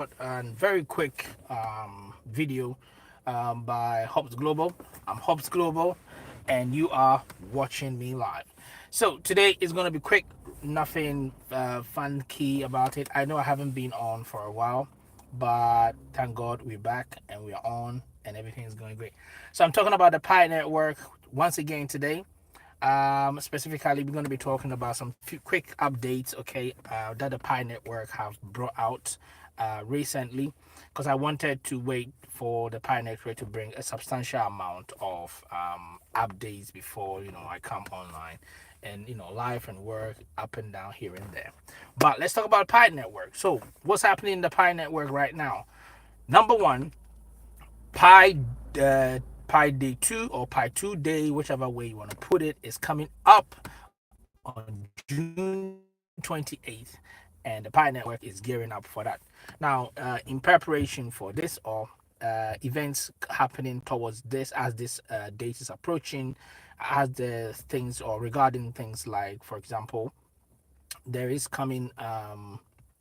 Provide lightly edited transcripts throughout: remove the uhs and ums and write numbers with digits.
a very quick video by Hobbs Global. I'm Hobbs Global, and you are watching me live. So today is going to be quick, nothing funky about it. I know I haven't been on for a while, but thank God we're back and we're on, and everything is going great. So I'm talking about the Pi Network once again today. Specifically, we're going to be talking about some few quick updates, okay, that the Pi Network have brought out recently, because I wanted to wait for the Pi Network to bring a substantial amount of updates before I come online and life and work up and down here and there. But let's talk about Pi Network. So, what's happening in the Pi Network right now? Number one, Pi Pi Day 2 or Pi 2 Day, whichever way you want to put it, is coming up on June 28th, and the Pi Network is gearing up for that. Now, in preparation for this, or events happening towards this, as this date is approaching, as the things or regarding things like, for example, there is coming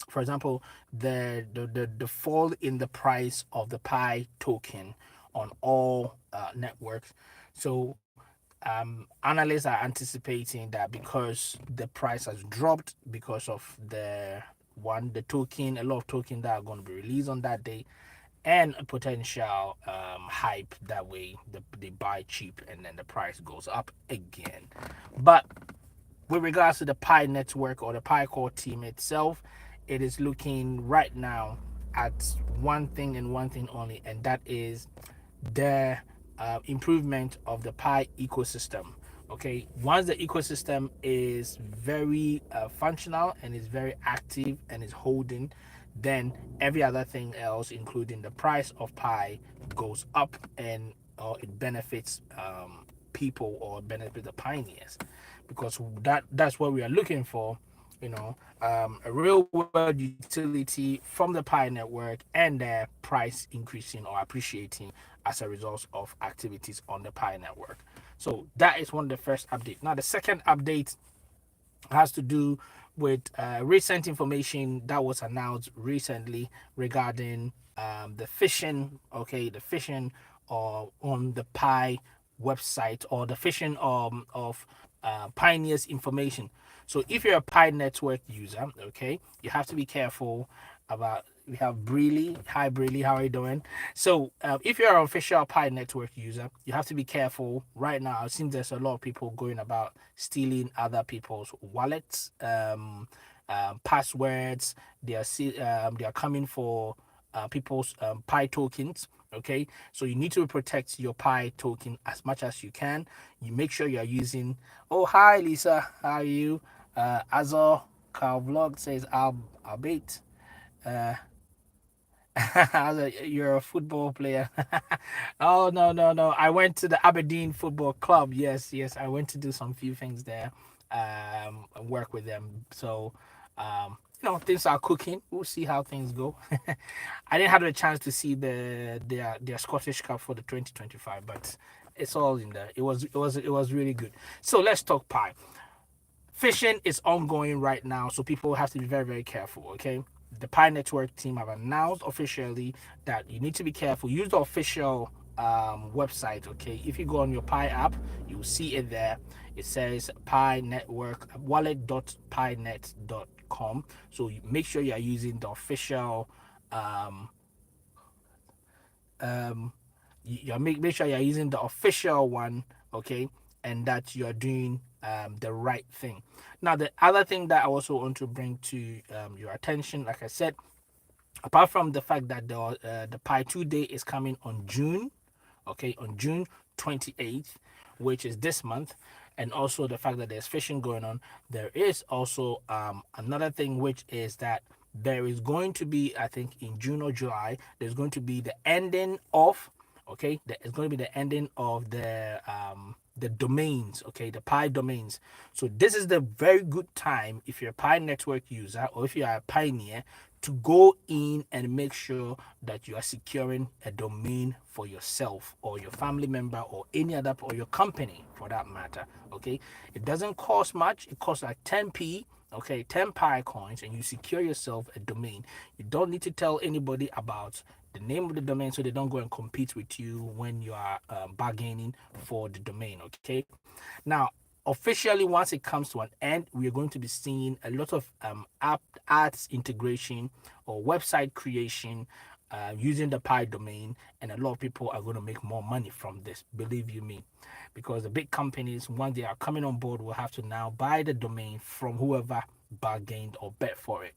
for example, the fall in the price of the Pi token on all networks. So analysts are anticipating that because the price has dropped because of the token, a lot of tokens that are going to be released on that day, and a potential hype that way they buy cheap and then the price goes up again. But with regards to the Pi network or the Pi core team itself, it is looking right now at one thing and one thing only, and that is the improvement of the Pi ecosystem. Okay, once the ecosystem is very functional and is very active and is holding, then every other thing else, including the price of Pi, goes up, and it benefits people or benefit the pioneers, because that's what we are looking for, a real world utility from the Pi network and their price increasing or appreciating as a result of activities on the Pi network. So that is one of the first updates. Now the second update has to do with recent information that was announced recently regarding the phishing, okay, the phishing on the Pi website, or the phishing of Pioneer's information. So if you're a Pi network user, okay, you have to be careful about. We have Breely. Hi Breely, how are you doing? So if you're an official Pi network user, you have to be careful. Right now, it seems there's a lot of people going about stealing other people's wallets, passwords. They are coming for people's Pi tokens. Okay, so you need to protect your Pi token as much as you can. You make sure you are using. Oh, hi Lisa, how are you? Azor Carl Vlog says I'll bait. Uh, you're a football player. Oh, no, no, no. I went to the Aberdeen Football Club. Yes, yes. I went to do some few things there, and work with them. So, things are cooking. We'll see how things go. I didn't have a chance to see their Scottish Cup for the 2025, but it's all in there. It was really good. So let's talk Pi. Phishing is ongoing right now, so people have to be very, very careful, okay? The Pi Network team have announced officially that you need to be careful. Use the official website, okay? If you go on your Pi app, you'll see it there. It says Pi Network wallet.pinet.com. So make sure you are using the official um, um make sure you're using the official one, okay, and that you're doing the right thing. Now the other thing that I also want to bring to your attention, like I said, apart from the fact that the Pi 2 Day is coming on June, okay, on June 28th, which is this month, and also the fact that there's fishing going on, there is also another thing, which is that there is going to be, I think in June or July, there's going to be the ending of, okay, it's going to be the ending of the domains, okay, the Pi domains. So this is the very good time, if you're a Pi network user or if you are a pioneer, to go in and make sure that you are securing a domain for yourself or your family member or any other, or your company for that matter. Okay, it doesn't cost much. It costs like 10p. okay, 10 Pi coins, and you secure yourself a domain. You don't need to tell anybody about the name of the domain so they don't go and compete with you when you are bargaining for the domain. Okay, now officially, once it comes to an end, we are going to be seeing a lot of ads integration or website creation using the Pi domain, and a lot of people are going to make more money from this, believe you me, because the big companies, once they are coming on board, will have to now buy the domain from whoever bargained or bet for it.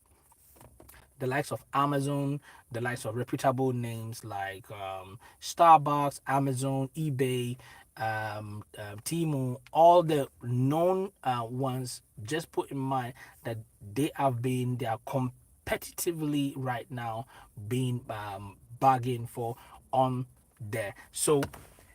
The likes of Amazon, the likes of reputable names like Starbucks, Amazon, eBay, Temu, all the known ones. Just put in mind that they are competitively right now being bargained for on there. So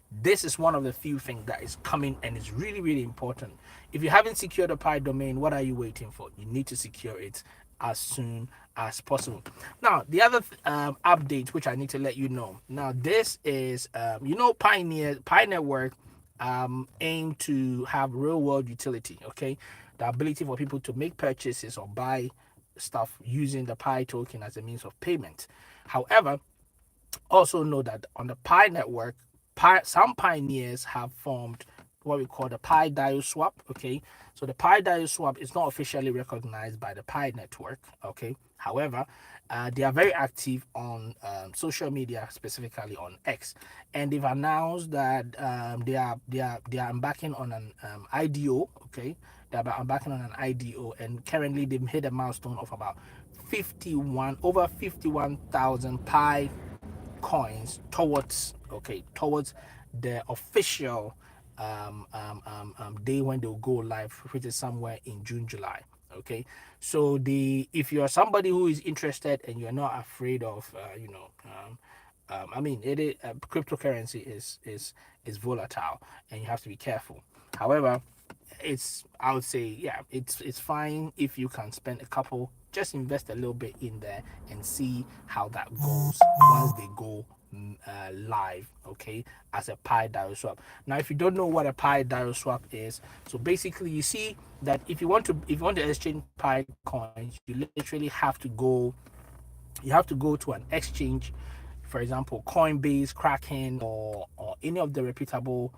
this is one of the few things that is coming, and it's really, really important. If you haven't secured a Pi domain, what are you waiting for? You need to secure it as soon as possible. Now, the other update which I need to let you know. Now, this is Pi Network aim to have real world utility. Okay, the ability for people to make purchases or buy stuff using the Pi token as a means of payment. However, also know that on the Pi network, some pioneers have formed what we call the Pi Dio swap. Okay, so the Pi Dio swap is not officially recognized by the Pi network. Okay, however, they are very active on social media, specifically on X, and they've announced that they are embarking on an IDO. Okay, they're embarking on an IDO, and currently they've hit a milestone of about 51,000 Pi coins towards the official day when they'll go live, which is somewhere in June, July. Okay, so if you're somebody who is interested and you're not afraid of I mean, cryptocurrency is volatile, and you have to be careful. However, I would say, yeah, it's fine if you can spend a couple, just invest a little bit in there and see how that goes once they go live. Okay, as a Pi Dio swap. Now, if you don't know what a Pi Dio swap is, so basically you see that if you want to exchange Pi coins, you literally have to go to an exchange, for example, Coinbase, Kraken, or any of the reputable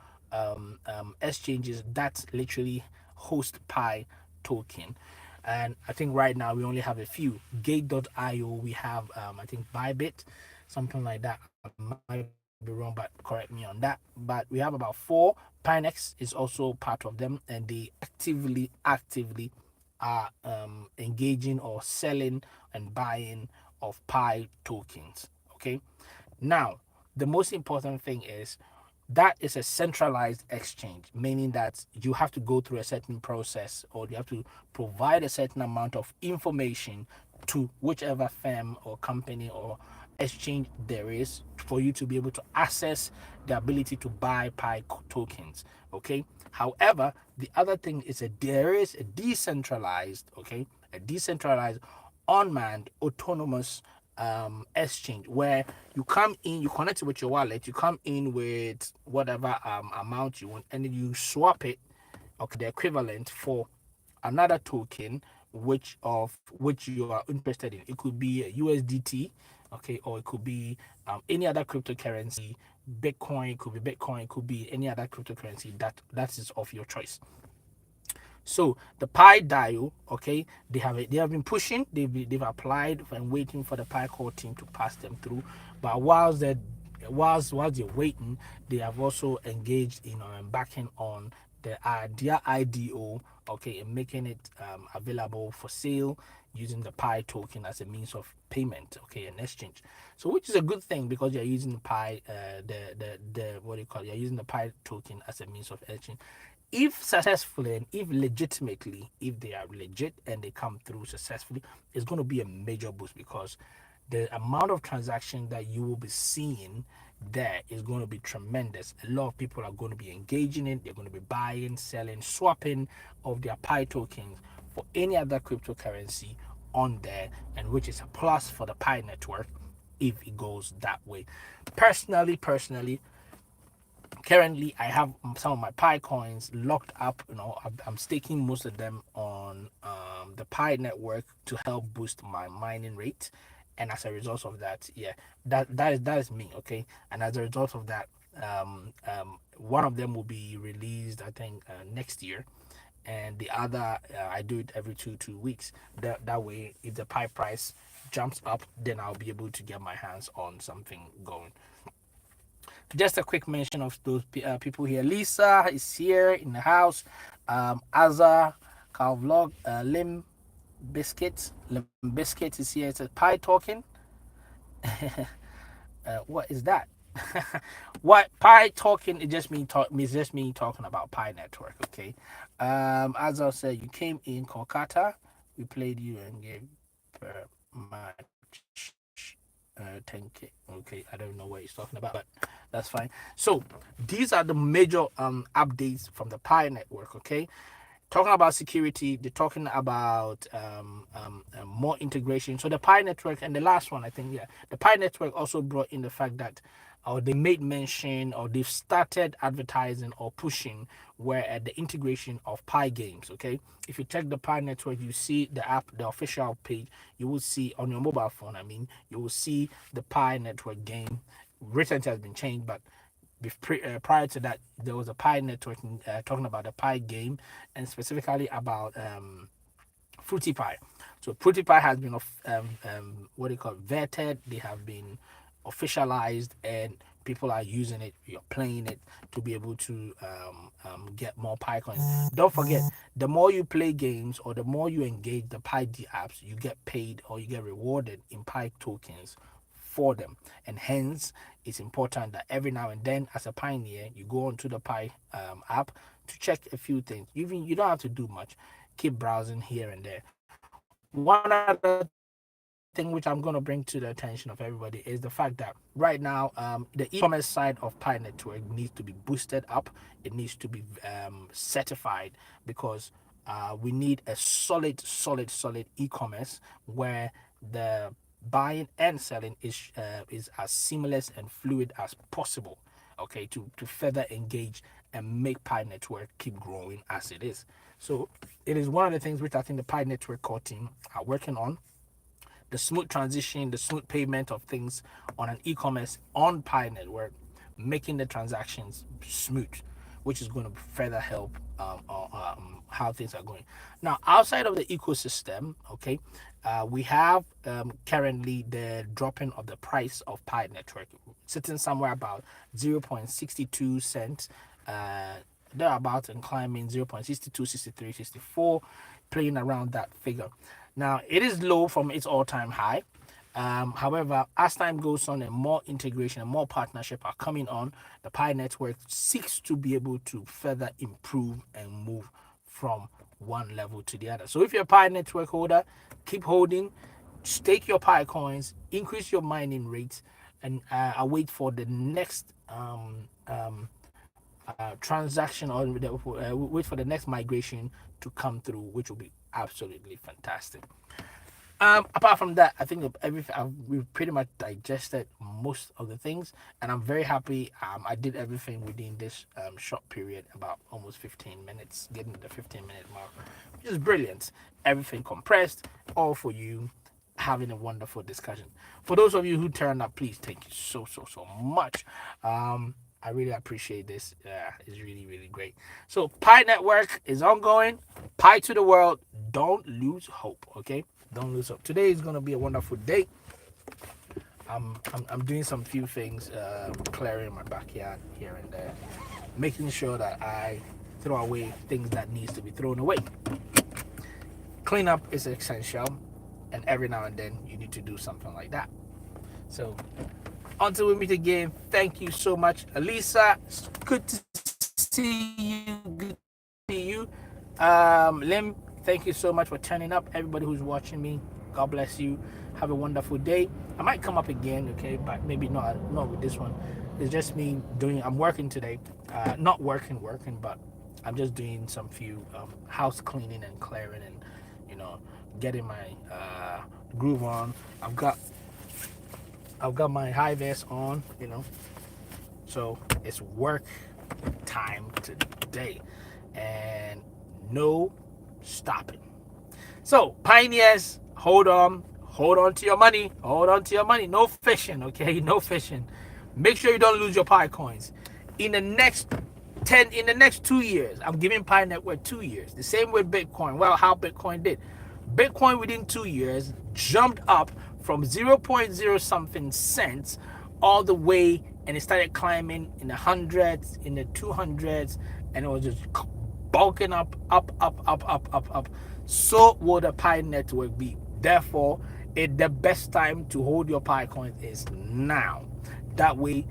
exchanges that literally host Pi token. And I think right now we only have a few. Gate.io, we have I think Bybit, something like that. I might be wrong, but correct me on that. But we have about four. Pinex is also part of them, and they actively are engaging or selling and buying of Pi tokens. Okay, now the most important thing is that is a centralized exchange, meaning that you have to go through a certain process, or you have to provide a certain amount of information to whichever firm or company or exchange there is for you to be able to access the ability to buy Pi tokens. Okay, however, the other thing is that there is a decentralized, unmanned, autonomous exchange where you come in, you connect it with your wallet, you come in with whatever amount you want, and then you swap it, okay, the equivalent for another token which you are interested in. It could be a USDT, okay, or it could be any other cryptocurrency. Bitcoin, could be Bitcoin, could be any other cryptocurrency that is of your choice. So the Pi Dio, okay, they have been pushing, they've applied and waiting for the Pi core team to pass them through. But whilst they're waiting, they have also engaged in embarking on their IDO, okay, and making it available for sale using the Pi token as a means of payment, okay, and exchange. So which is a good thing, because you're using the Pi, the what do you call it? You're using the Pi token as a means of exchange. If successfully and if legitimately, if they are legit and they come through successfully, it's going to be a major boost, because the amount of transaction that you will be seeing there is going to be tremendous. A lot of people are going to be engaging in, they're going to be buying, selling, swapping of their Pi tokens for any other cryptocurrency on there, and which is a plus for the Pi network if it goes that way. Personally, Currently I have some of my Pi coins locked up. I'm staking most of them on the Pi network to help boost my mining rate. And as a result of that, yeah, that is me. Okay. And as a result of that, one of them will be released, I think, next year, and the other, I do it every two weeks. That way, if the Pi price jumps up, then I'll be able to get my hands on something going. Just a quick mention of those people here. Lisa is here in the house. Azza, Carl Vlog, Lim Biscuit is here. It says Pi talking. What is that? What Pi talking? It just mean talk. It's just me talking about Pi network. Okay. As I said, you came in Kolkata. We played you and gave per match 10K. Okay, I don't know what he's talking about, but that's fine. So these are the major updates from the Pi network. Okay, talking about security, they're talking about more integration. So the Pi network, and the last one, I think, yeah, the Pi network also brought in the fact that, or they made mention, or they've started advertising or pushing where at the integration of Pi games. Okay, if you check the Pi network, you see the app, the official page. You will see on your mobile phone. I mean, you will see the Pi network game. Recently has been changed, but prior to that, there was a Pi network talking about the Pi game, and specifically about Fruity Pi. So Fruity Pi has been what do you call it, vetted. They have been officialized, and people are using it. You're playing it to be able to get more Pi coins. Don't forget, the more you play games or the more you engage the Pi D apps, you get paid or you get rewarded in Pi tokens for them. And hence, it's important that every now and then, as a pioneer, you go onto the Pi app to check a few things. Even you don't have to do much. Keep browsing here and there. One other thing which I'm going to bring to the attention of everybody is the fact that right now, the e-commerce side of Pi Network needs to be boosted up. It needs to be certified, because we need a solid e-commerce where the buying and selling is as seamless and fluid as possible. Okay, to further engage and make Pi Network keep growing as it is. So it is one of the things which I think the Pi Network core team are working on, the smooth transition, the smooth payment of things on an e-commerce on Pi Network, making the transactions smooth, which is going to further help how things are going. Now, outside of the ecosystem, okay, we have currently the dropping of the price of Pi Network, sitting somewhere about 0.62 cents. They're about and climbing 0.62, 63, 64, playing around that figure. Now, it is low from its all-time high. However, as time goes on and more integration and more partnership are coming on, the Pi network seeks to be able to further improve and move from one level to the other. So if you're a Pi network holder, keep holding, stake your Pi coins, increase your mining rates, and await for the next transaction, or wait for the next migration to come through, which will be absolutely fantastic. Apart from that, I think we've pretty much digested most of the things, and I'm very happy. I did everything within this short period, about almost 15 minutes, getting to the 15-minute mark, which is brilliant. Everything compressed, all for you, having a wonderful discussion. For those of you who turned up, please thank you so much. I really appreciate this. It's really great. So Pi Network is ongoing. Pi to the world. Don't lose hope. Okay, don't lose hope. Today is gonna be a wonderful day. I'm doing some few things, clearing my backyard here and there, making sure that I throw away things that needs to be thrown away. Cleanup is essential, and every now and then you need to do something like that. So until we meet again, thank you so much, Elisa. It's good to see you. Good to see you. Lim, thank you so much for turning up. Everybody who's watching me, God bless you. Have a wonderful day. I might come up again, okay, but maybe not with this one. It's just me I'm working today. Not working, but I'm just doing some few house cleaning and clearing, and getting my groove on. I've got my high vest on, So it's work time today, and no stopping. So pioneers, hold on to your money, hold on to your money. No fishing, okay? No fishing. Make sure you don't lose your Pi coins. In the next in the next 2 years, I'm giving Pi Network 2 years. The same with Bitcoin. Well, how Bitcoin did. Bitcoin within 2 years jumped up from 0.0 something cents all the way, and it started climbing in the hundreds, in the 200s, and it was just bulking up, up, up, up, up, up, up. So will the Pi Network be. Therefore, the best time to hold your Pi coins is now. That way,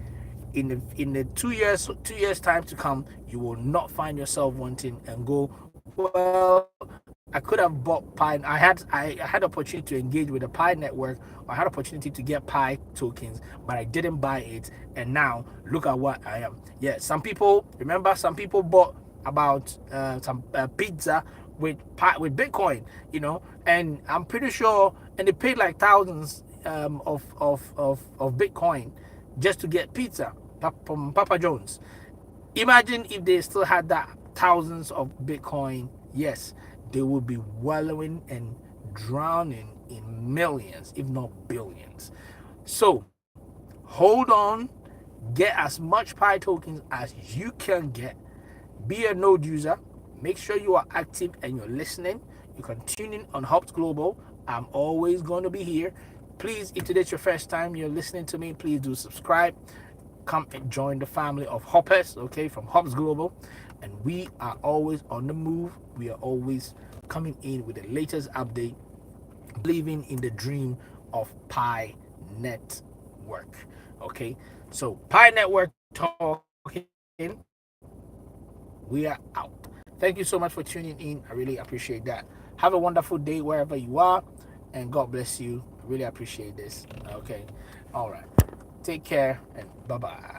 in the 2 years time to come, you will not find yourself wanting and go, well, I could have bought Pi. I had opportunity to engage with the Pi Network, or I had opportunity to get Pi tokens, but I didn't buy it, and now look at what I am. Yeah, some people remember. Some people bought about some pizza with Bitcoin, and I'm pretty sure, and they paid like thousands of Bitcoin just to get pizza from Papa John's. Imagine if they still had that thousands of Bitcoin. Yes, they would be wallowing and drowning in millions, if not billions. So hold on, get as much Pi tokens as you can get. Be a node user. Make sure you are active and you're listening. You can tune in on Hops Global. I'm always going to be here. Please, if today's your first time you're listening to me, please do subscribe. Come and join the family of hoppers, okay, from Hops Global. And we are always on the move. We are always coming in with the latest update, believing in the dream of Pi Network. Okay, so Pi Network talking. We are out. Thank you so much for tuning in. I really appreciate that. Have a wonderful day wherever you are, and God bless you. I really appreciate this. Okay, all right. Take care and bye bye.